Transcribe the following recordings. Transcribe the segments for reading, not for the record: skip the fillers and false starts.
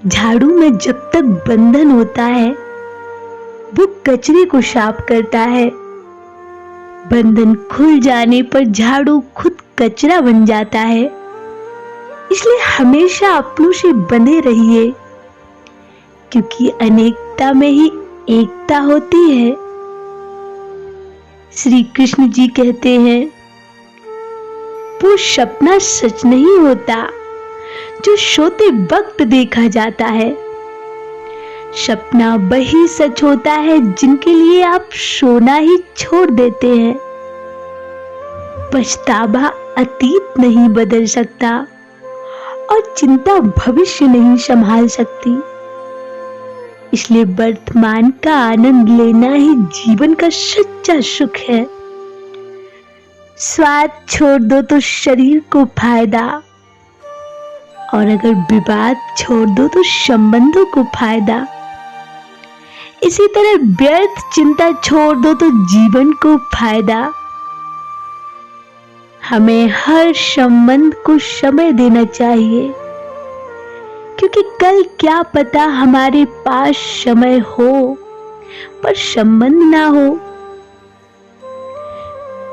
झाड़ू में जब तक बंधन होता है वो कचरे को साफ करता है। बंधन खुल जाने पर झाड़ू खुद कचरा बन जाता है। इसलिए हमेशा अपनों से बंधे रहिए, क्योंकि अनेकता में ही एकता होती है। श्री कृष्ण जी कहते हैं, वो सपना सच नहीं होता जो सोते वक्त देखा जाता है। सपना वही सच होता है जिनके लिए आप सोना ही छोड़ देते हैं। पछतावा अतीत नहीं बदल सकता और चिंता भविष्य नहीं संभाल सकती। इसलिए वर्तमान का आनंद लेना ही जीवन का सच्चा सुख है। स्वाद छोड़ दो तो शरीर को फायदा, और अगर विवाद छोड़ दो तो संबंधों को फायदा। इसी तरह व्यर्थ चिंता छोड़ दो तो जीवन को फायदा। हमें हर संबंध को समय देना चाहिए, क्योंकि कल क्या पता हमारे पास समय हो पर संबंध ना हो।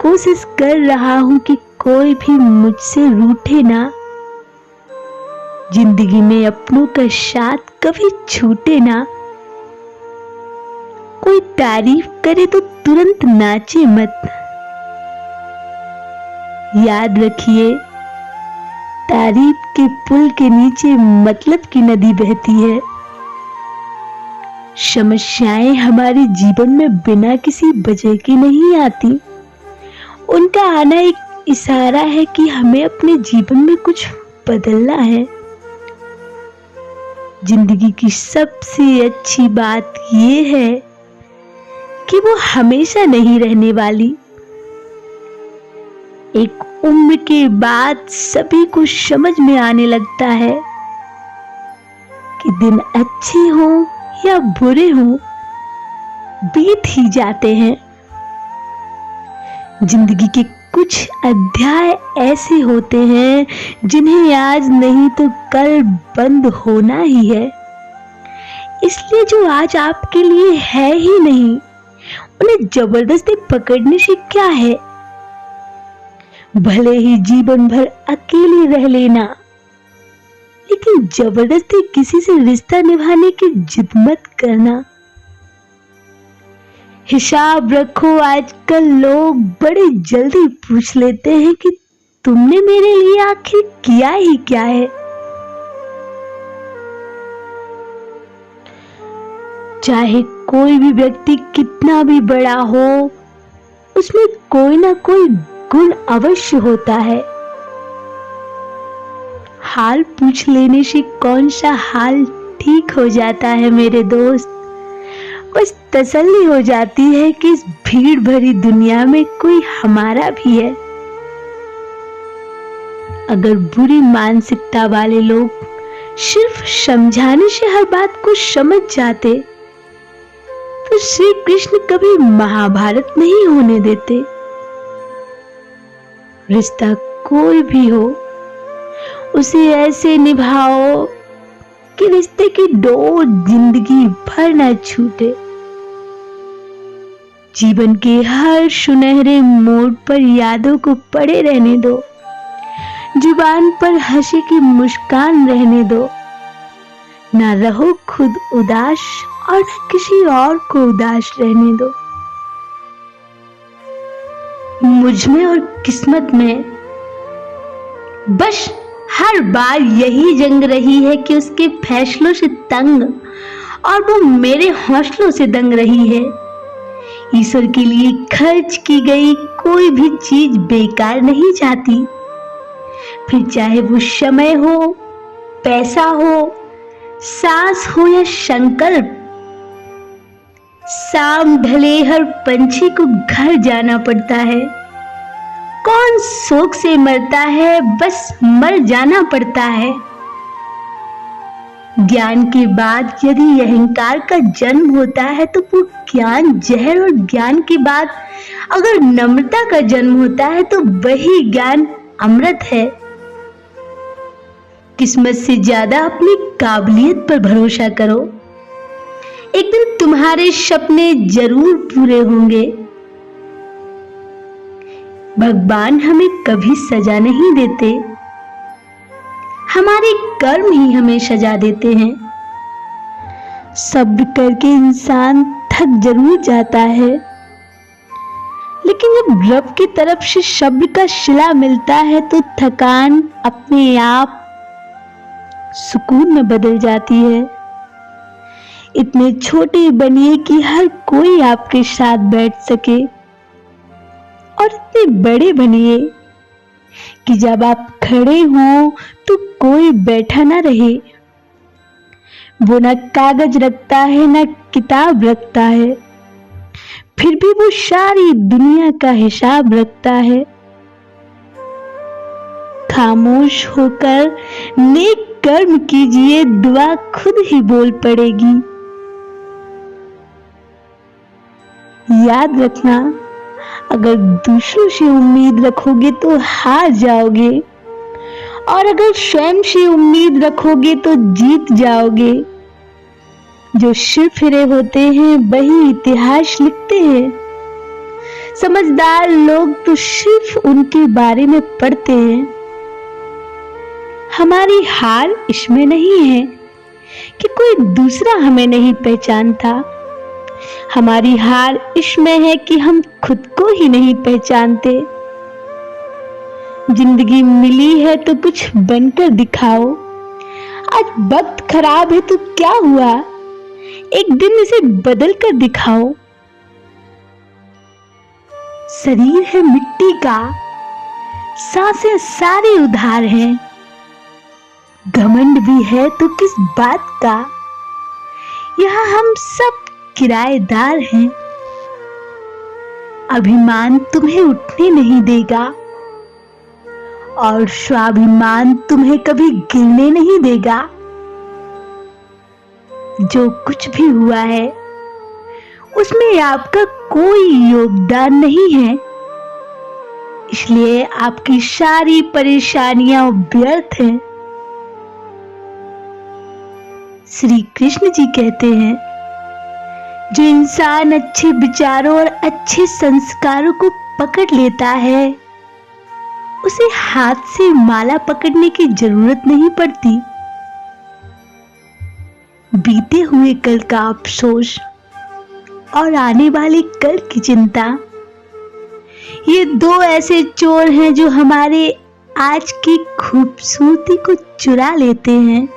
कोशिश कर रहा हूं कि कोई भी मुझसे रूठे ना। जिंदगी में अपनों का साथ कभी छूटे ना। कोई तारीफ करे तो तुरंत नाचे मत। याद रखिए, तारीफ के पुल के नीचे मतलब की नदी बहती है। समस्याएं हमारे जीवन में बिना किसी वजह के नहीं आती। उनका आना एक इशारा है कि हमें अपने जीवन में कुछ बदलना है। जिंदगी की सबसे अच्छी बात यह है कि वो हमेशा नहीं रहने वाली। एक उम्र के बाद सभी को समझ में आने लगता है कि दिन अच्छे हो या बुरे हो, बीत ही जाते हैं। जिंदगी के कुछ अध्याय ऐसे होते हैं जिन्हें आज नहीं तो कल बंद होना ही है। इसलिए जो आज आपके लिए है ही नहीं, उन्हें जबरदस्ती पकड़ने से क्या है। भले ही जीवन भर अकेले रह लेना, लेकिन जबरदस्ती किसी से रिश्ता निभाने की जिद मत करना। हिसाब रखो, आजकल लोग बड़े जल्दी पूछ लेते हैं कि तुमने मेरे लिए आखिर किया ही क्या है। चाहे कोई भी व्यक्ति कितना भी बड़ा हो, उसमें कोई ना कोई गुण अवश्य होता है। हाल पूछ लेने से कौन सा हाल ठीक हो जाता है मेरे दोस्त। बस तसल्ली हो जाती है कि इस भीड़ भरी दुनिया में कोई हमारा भी है। अगर बुरी मानसिकता वाले लोग सिर्फ समझाने से हर बात को समझ जाते तो श्री कृष्ण कभी महाभारत नहीं होने देते। रिश्ता कोई भी हो, उसे ऐसे निभाओ कि रिश्ते की डोर जिंदगी भर न छूटे। जीवन के हर सुनहरे मोड़ पर यादों को पड़े रहने दो। जुबान पर हंसी की मुस्कान रहने दो। ना रहो खुद उदास और न किसी और को उदास रहने दो। मुझ में और किस्मत में बस हर बार यही जंग रही है कि उसके फैसलों से तंग और वो मेरे हौसलों से दंग रही है। ईश्वर के लिए खर्च की गई कोई भी चीज बेकार नहीं जाती। फिर चाहे वो समय हो, पैसा हो, सांस हो या संकल्प। शाम ढले हर पंछी को घर जाना पड़ता है। कौन शोक से मरता है, बस मर जाना पड़ता है। ज्ञान के बाद यदि अहंकार का जन्म होता है तो वो ज्ञान जहर, और ज्ञान के बाद अगर नम्रता का जन्म होता है तो वही ज्ञान अमृत है। किस्मत से ज्यादा अपनी काबिलियत पर भरोसा करो। एक दिन तुम्हारे सपने जरूर पूरे होंगे। भगवान हमें कभी सजा नहीं देते, हमारे कर्म ही हमें सजा देते हैं। सब्र करके इंसान थक जरूर जाता है, लेकिन जब रब की तरफ से सब्र का सिला मिलता है तो थकान अपने आप सुकून में बदल जाती है। इतने छोटे बनिए कि हर कोई आपके साथ बैठ सके, और इतने बड़े बनिए कि जब आप खड़े हो तो कोई बैठा ना रहे। वो ना कागज रखता है ना किताब रखता है, फिर भी वो सारी दुनिया का हिसाब रखता है। खामोश होकर नेक कर्म कीजिए, दुआ खुद ही बोल पड़ेगी। याद रखना, अगर दूसरों से उम्मीद रखोगे तो हार जाओगे, और अगर स्वयं से उम्मीद रखोगे तो जीत जाओगे। जो सिर फिरे होते हैं वही इतिहास लिखते हैं। समझदार लोग तो सिर्फ उनके बारे में पढ़ते हैं। हमारी हार इसमें नहीं है कि कोई दूसरा हमें नहीं पहचानता, हमारी हार इसमें है कि हम खुद को ही नहीं पहचानते। जिंदगी मिली है तो कुछ बनकर दिखाओ। आज वक्त खराब है तो क्या हुआ, एक दिन इसे बदल कर दिखाओ। शरीर है मिट्टी का, सांसें सारी उधार हैं। घमंड भी है तो किस बात का, यहाँ हम सब किराएदार हैं। अभिमान तुम्हें उठने नहीं देगा, और स्वाभिमान तुम्हें कभी गिरने नहीं देगा। जो कुछ भी हुआ है उसमें आपका कोई योगदान नहीं है, इसलिए आपकी सारी परेशानियां व्यर्थ हैं। श्री कृष्ण जी कहते हैं, जो इंसान अच्छे विचारों और अच्छे संस्कारों को पकड़ लेता है, उसे हाथ से माला पकड़ने की जरूरत नहीं पड़ती। बीते हुए कल का अफसोस और आने वाले कल की चिंता, ये दो ऐसे चोर हैं जो हमारे आज की खूबसूरती को चुरा लेते हैं।